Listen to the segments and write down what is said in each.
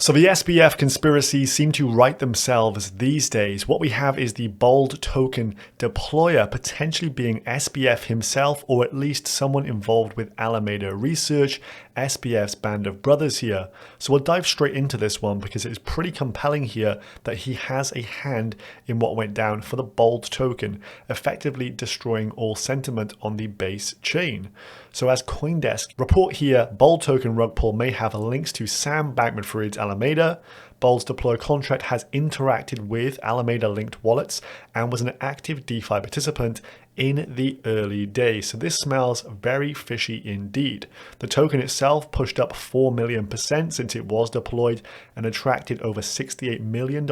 So the SBF conspiracies seem to right themselves these days. What we have is the bold token deployer potentially being SBF himself, or at least someone involved with Alameda Research, SBF's band of brothers here. So we'll dive straight into this one because it is pretty compelling here that he has a hand in what went down for the bold token, effectively destroying all sentiment on the base chain. So as CoinDesk report here, bold token rug pull may have links to Sam Bankman-Fried's Alameda. Bold's deploy contract has interacted with Alameda linked wallets and was an active DeFi participant in the early days. So this smells very fishy indeed. The token itself pushed up 4 million% since it was deployed and attracted over $68 million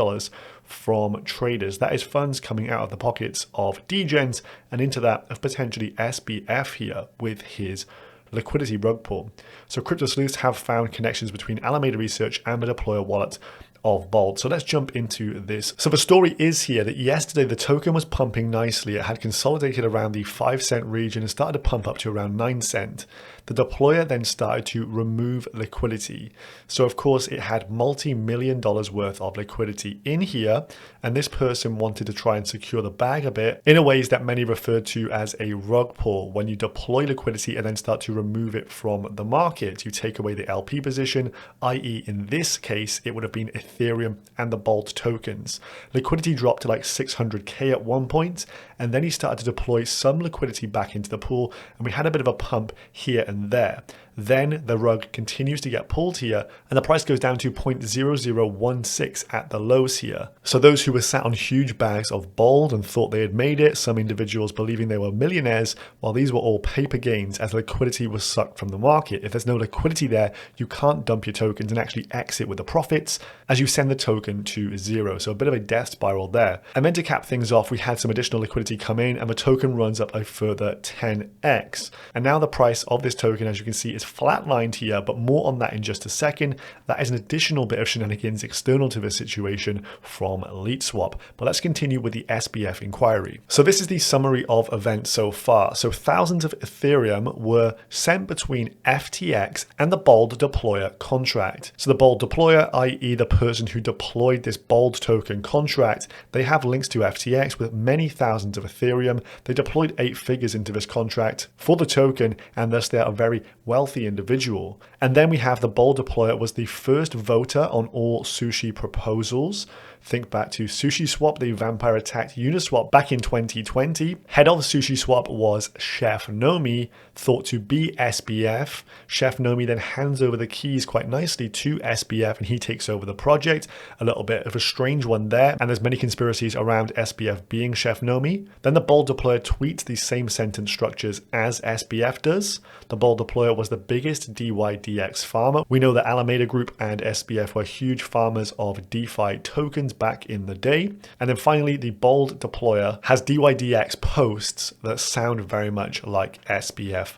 from traders. That is funds coming out of the pockets of degens and into that of potentially SBF here with his liquidity rug pull. So crypto sleuths have found connections between Alameda Research and the deployer wallet of Bold. So let's jump into this. So the story is here that yesterday the token was pumping nicely. It had consolidated around the 5 cent region and started to pump up to around 9 cent. The deployer then started to remove liquidity. So of course it had multi-million dollars worth of liquidity in here, and this person wanted to try and secure the bag a bit in a ways that many refer to as a rug pull. When you deploy liquidity and then start to remove it from the market, you take away the LP position, i.e. in this case it would have been Ethereum and the Bolt tokens. Liquidity dropped to like 600k at one point, and then he started to deploy some liquidity back into the pool, and we had a bit of a pump here and there. Then the rug continues to get pulled here and the price goes down to 0.0016 at the lows here. So those who were sat on huge bags of Bold and thought they had made it, some individuals believing they were millionaires, while these were all paper gains as liquidity was sucked from the market. If there's no liquidity there, you can't dump your tokens and actually exit with the profits as you send the token to zero. So a bit of a death spiral there. And then to cap things off, we had some additional liquidity come in and the token runs up a further 10x. And now the price of this token, as you can see, is flatlined here, but more on that in just a second. That is an additional bit of shenanigans external to this situation from Leet swap. But let's continue with the SBF inquiry. So this is the summary of events so far. So thousands of Ethereum were sent between FTX and the Bold deployer contract. So the Bold deployer, i.e. the person who deployed this Bold token contract, they have links to FTX with many thousands of Ethereum. They deployed 8 figures into this contract for the token, and thus they are a very wealthy individual. And then we have the Bold deployer was the first voter on all sushi proposals. Think back to SushiSwap, the vampire attacked Uniswap back in 2020. Head of SushiSwap was Chef Nomi, thought to be SBF. Chef Nomi then hands over the keys quite nicely to SBF and he takes over the project. A little bit of a strange one there, and there's many conspiracies around SBF being Chef Nomi. Then the Bold deployer tweets the same sentence structures as SBF does. The Bold deployer was the biggest DYDX farmer. We know that Alameda Group and SBF were huge farmers of DeFi tokens back in the day. And then finally, the Bold deployer has DYDX posts that sound very much like SBF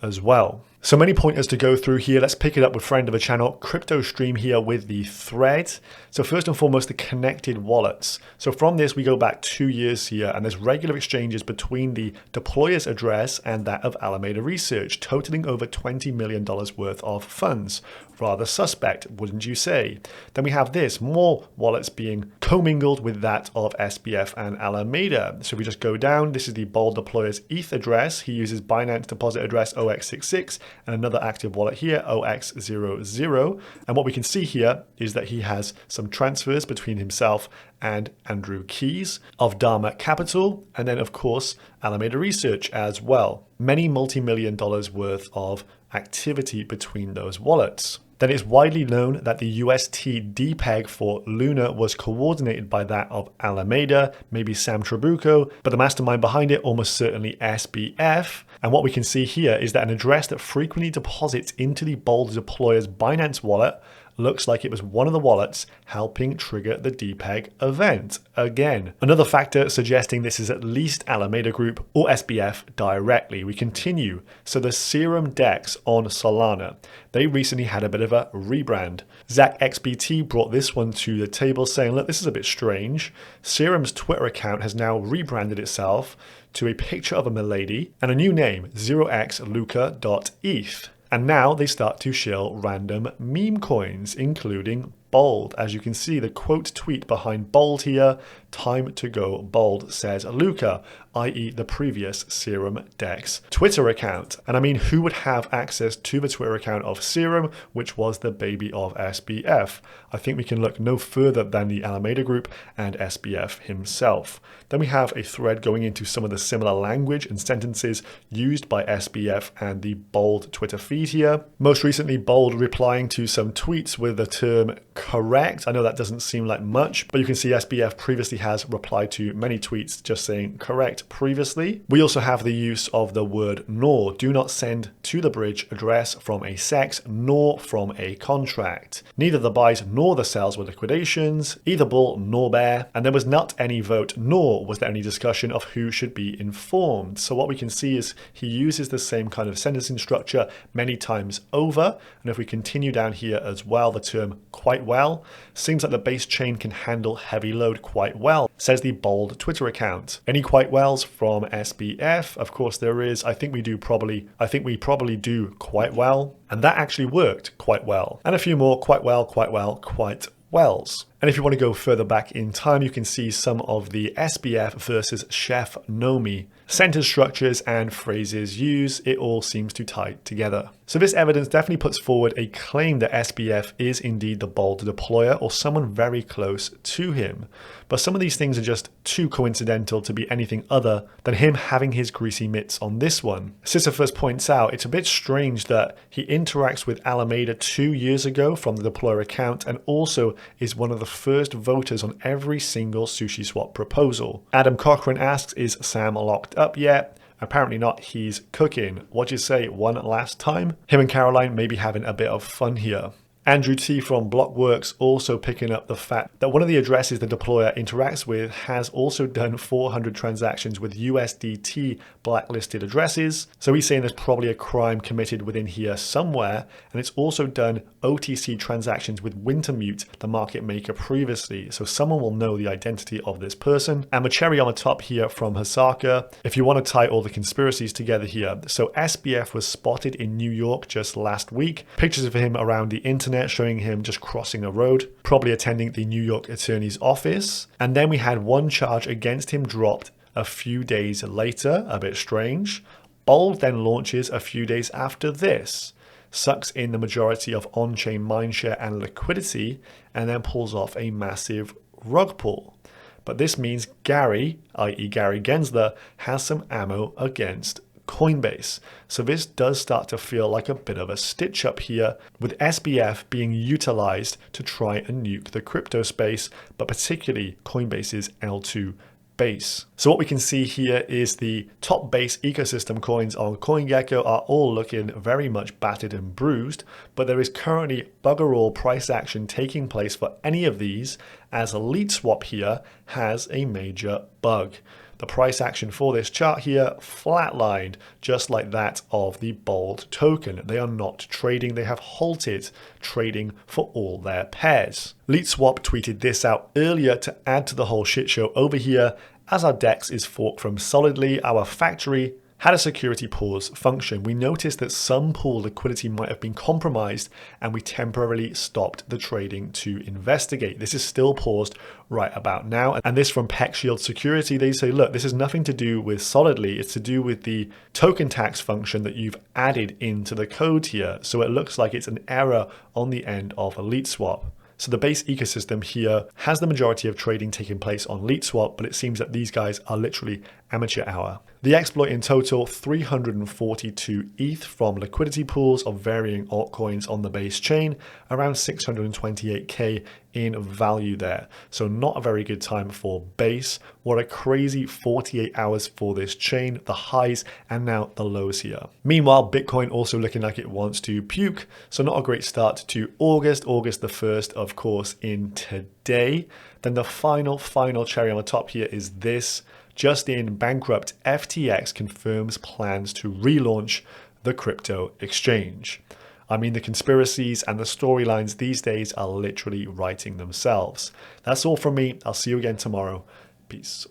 as well. So many pointers to go through here. Let's pick it up with friend of the channel, Crypto Stream here with the thread. So first and foremost, the connected wallets. So from this, we go back 2 years here, and there's regular exchanges between the deployer's address and that of Alameda Research, totaling over $20 million worth of funds. Rather suspect, wouldn't you say? Then we have this, more wallets being commingled with that of SBF and Alameda. So we just go down. This is the Bold deployer's ETH address. He uses Binance deposit address OX66 and another active wallet here, OX00. And what we can see here is that he has some transfers between himself and Andrew Keys of Dharma Capital, and then of course Alameda Research as well. Many multi-million dollars worth of activity between those wallets. Then it's widely known that the UST DPEG for Luna was coordinated by that of Alameda, maybe Sam Trabucco, but the mastermind behind it almost certainly SBF. And what we can see here is that an address that frequently deposits into the Bold deployer's Binance wallet looks like it was one of the wallets helping trigger the DPEG event. Again, another factor suggesting this is at least Alameda Group or SBF directly. We continue. So the Serum DEX on Solana, they recently had a bit of a rebrand. Zach XBT brought this one to the table saying, look, this is a bit strange. Serum's Twitter account has now rebranded itself to a picture of a milady and a new name, 0xluca.eth. And now they start to shill random meme coins, including bold. As you can see, the quote tweet behind bold here, "Time to go bold," says Luca, i.e. the previous Serum DEX Twitter account. And I mean, who would have access to the Twitter account of Serum, which was the baby of SBF? I think we can look no further than the Alameda Group and SBF himself. Then we have a thread going into some of the similar language and sentences used by SBF and the bold Twitter feed here. Most recently, bold replying to some tweets with the term "correct." I know that doesn't seem like much, but you can see SBF previously has replied to many tweets just saying "correct" previously. We also have the use of the word "nor." Do not send to the bridge address from a sex nor from a contract. Neither the buys nor the sells were liquidations, either bull nor bear, and there was not any vote nor was there any discussion of who should be informed. So what we can see is he uses the same kind of sentencing structure many times over. And if we continue down here as well, the term "quite well" seems like the base chain can handle heavy load quite well, says the bold Twitter account. Any quite wells from SBF? Of course there is. I think we probably do quite well. And that actually worked quite well. And a few more quite well, quite well, quite wells. And if you want to go further back in time, you can see some of the SBF versus Chef Nomi sentence structures and phrases used. It all seems to tie together. So this evidence definitely puts forward a claim that SBF is indeed the bold deployer or someone very close to him. But some of these things are just too coincidental to be anything other than him having his greasy mitts on this one. Sisyphus points out it's a bit strange that he interacts with Alameda 2 years ago from the deployer account and also is one of the first voters on every single sushi swap proposal. Adam Cochran asks, is Sam locked up yet? Apparently not, he's cooking. What do you say, one last time? Him and Caroline may be having a bit of fun here. Andrew T from Blockworks also picking up the fact that one of the addresses the deployer interacts with has also done 400 transactions with USDT blacklisted addresses. So he's saying there's probably a crime committed within here somewhere. And it's also done OTC transactions with Wintermute, the market maker previously. So someone will know the identity of this person. And the cherry on the top here from Hsaka, if you want to tie all the conspiracies together here. So SBF was spotted in New York just last week. Pictures of him around the internet showing him just crossing a road, probably attending the New York attorney's office. And then we had one charge against him dropped a few days later, a bit strange. Bold then launches a few days after this, sucks in the majority of on-chain mindshare and liquidity, and then pulls off a massive rug pull. But this means Gary, i.e. Gary Gensler, has some ammo against Coinbase. So this does start to feel like a bit of a stitch up here, with SBF being utilized to try and nuke the crypto space, but particularly Coinbase's L2 base. So what we can see here is the top base ecosystem coins on CoinGecko are all looking very much battered and bruised, but there is currently bugger all price action taking place for any of these, as a Leet swap here has a major bug. The price action for this chart here flatlined, just like that of the bold token. They are not trading, they have halted trading for all their pairs. Leet Swap tweeted this out earlier to add to the whole shit show over here, as our DEX is forked from Solidly, our factory had a security pause function. We noticed that some pool liquidity might have been compromised and we temporarily stopped the trading to investigate. This is still paused right about now. And this from Peck Shield Security, they say, look, this has nothing to do with Solidly. It's to do with the token tax function that you've added into the code here. So it looks like it's an error on the end of a Leet Swap. So the base ecosystem here has the majority of trading taking place on Leet Swap, but it seems that these guys are literally amateur hour. The exploit in total, 342 ETH from liquidity pools of varying altcoins on the base chain, around 628k in value there. So not a very good time for base. What a crazy 48 hours for this chain, the highs and now the lows here. Meanwhile, Bitcoin also looking like it wants to puke. So not a great start to August the 1st, of course, in today. Then the final cherry on the top here is this. Just in, bankrupt FTX confirms plans to relaunch the crypto exchange. I mean, the conspiracies and the storylines these days are literally writing themselves. That's all from me. I'll see you again tomorrow. Peace.